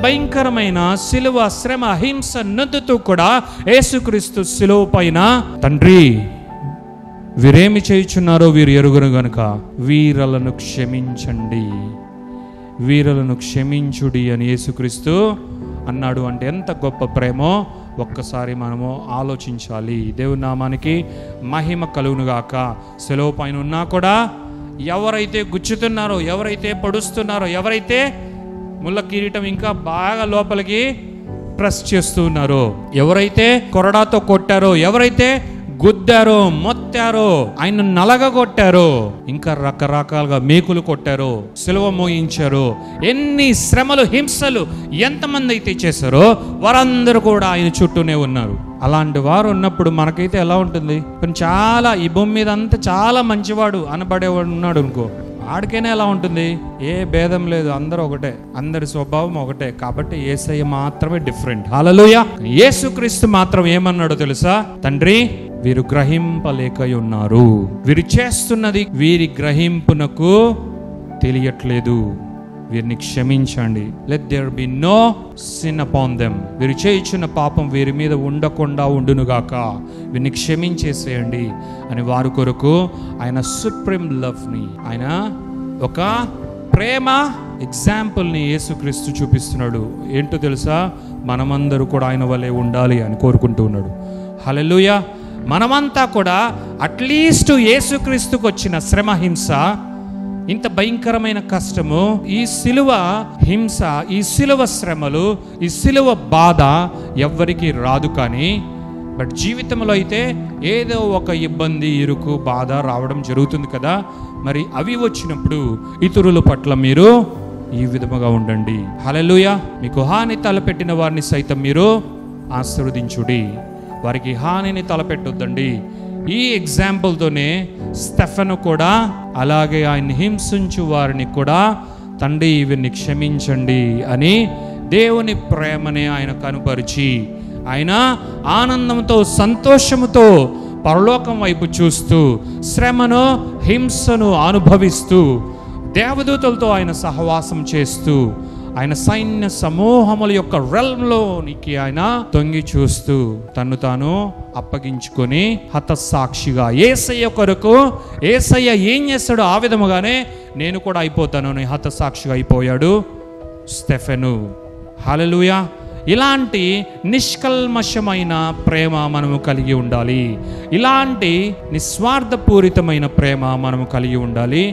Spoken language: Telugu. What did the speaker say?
భయంకరమైన సిలువ శ్రమ హింస నొందుతూ కూడా యేసుక్రీస్తు సిలువ పైన తండ్రి వీరేమి చేయుచున్నారో వీరు ఎరుగురు గనుక వీరలను క్షమించండి, వీరులను క్షమించుడి అని యేసుక్రీస్తు అన్నాడు. అంటే ఎంత గొప్ప ప్రేమో ఒక్కసారి మనము ఆలోచించాలి. దేవుని నామానికి మహిమ కలుగునుగాక. సిలువ పైన ఉన్నా కూడా ఎవరైతే గుచ్చుతున్నారో, ఎవరైతే పొడుస్తున్నారో, ఎవరైతే ముళ్ళ కిరీటం ఇంకా బాగా లోపలికి ప్రెస్ చేస్తూ ఉన్నారో, ఎవరైతే కొరడాతో కొట్టారో, ఎవరైతే గుద్దారో, మొత్తారో, ఆయన నలగగొట్టారో, ఇంకా రకరకాలుగా మేకులు కొట్టారో, సిలువ మోయించారో, ఎన్ని శ్రమలు హింసలు ఎంతమంది అయితే చేశారో వారందరూ కూడా ఆయన చుట్టూనే ఉన్నారు. అలాంటి వారు ఉన్నప్పుడు మనకైతే ఎలా ఉంటుంది? చాలా ఈ భూమి మీద అంతా చాలా మంచివాడు అనబడేవాడు ఉన్నాడు అనుకో, ఆడికైనా ఎలా ఉంటుంది? ఏ భేదం లేదు, అందరూ ఒకటే, అందరి స్వభావం ఒకటే. కాబట్టి యేసయ్య మాత్రమే డిఫరెంట్. హల్లెలూయా. యేసుక్రీస్తు మాత్రం ఏమన్నాడో తెలుసా? తండ్రి, వీరు గ్రహింపలేక ఉన్నారు, వీరు చేస్తున్నది వీరి గ్రహింపునకు తెలియట్లేదు, వీరిని క్షమించండి. Let there be no sin upon them. వీరు చేయించిన పాపం వీరి మీద ఉండకుండా ఉండునుగాక, వీరిని క్షమించేసేయండి అని వారి కొరకు ఆయన సుప్రీం లవ్ని, ఆయన ఒక ప్రేమ ఎగ్జాంపుల్ని యేసుక్రీస్తు చూపిస్తున్నాడు. ఏంటో తెలుసా? మనమందరూ కూడా ఆయన వలె ఉండాలి అని కోరుకుంటూ ఉన్నాడు. హల్లెలూయా. మనమంతా కూడా అట్లీస్ట్ యేసుక్రీస్తుకు వచ్చిన శ్రమ హింస, ఇంత భయంకరమైన కష్టము, ఈ సిలువ హింస, ఈ సిలువ శ్రమలు, ఈ సిలువ బాధ ఎవ్వరికి రాదు. కానీ బట్ జీవితంలో అయితే ఏదో ఒక ఇబ్బంది, ఇరుకు, బాధ రావడం జరుగుతుంది కదా. మరి అవి వచ్చినప్పుడు ఇతరుల పట్ల మీరు ఈ విధముగా ఉండండి. హల్లెలూయా. మీకు హాని తలపెట్టిన వారిని సైతం మీరు ఆశీర్వదించుడి, వారికి హానిని తలపెట్టొద్దండి. ఈ ఎగ్జాంపుల్తోనే స్టెఫెను కూడా అలాగే ఆయన హింసించు వారిని కూడా తండ్రి వీరిని క్షమించండి అని దేవుని ప్రేమని ఆయన కనుపరిచి, ఆయన ఆనందంతో సంతోషముతో పరలోకం వైపు చూస్తూ శ్రమను హింసను అనుభవిస్తూ దేవదూతలతో ఆయన సహవాసం చేస్తూ ఆయన సైన్య సమూహముల యొక్క రెల్మ్లోనికి ఆయన తొంగి చూస్తూ తను తాను అప్పగించుకొని హతసాక్షిగా యేసయ్య కొరకు, యేసయ్య ఏం చేస్తాడో ఆ విధముగానే నేను కూడా అయిపోతాను అని హతసాక్షిగా అయిపోయాడు స్టెఫెను. హల్లెలూయా. ఇలాంటి నిష్కల్మషమైన ప్రేమ మనము కలిగి ఉండాలి. ఇలాంటి నిస్వార్థపూరితమైన ప్రేమ మనము కలిగి ఉండాలి.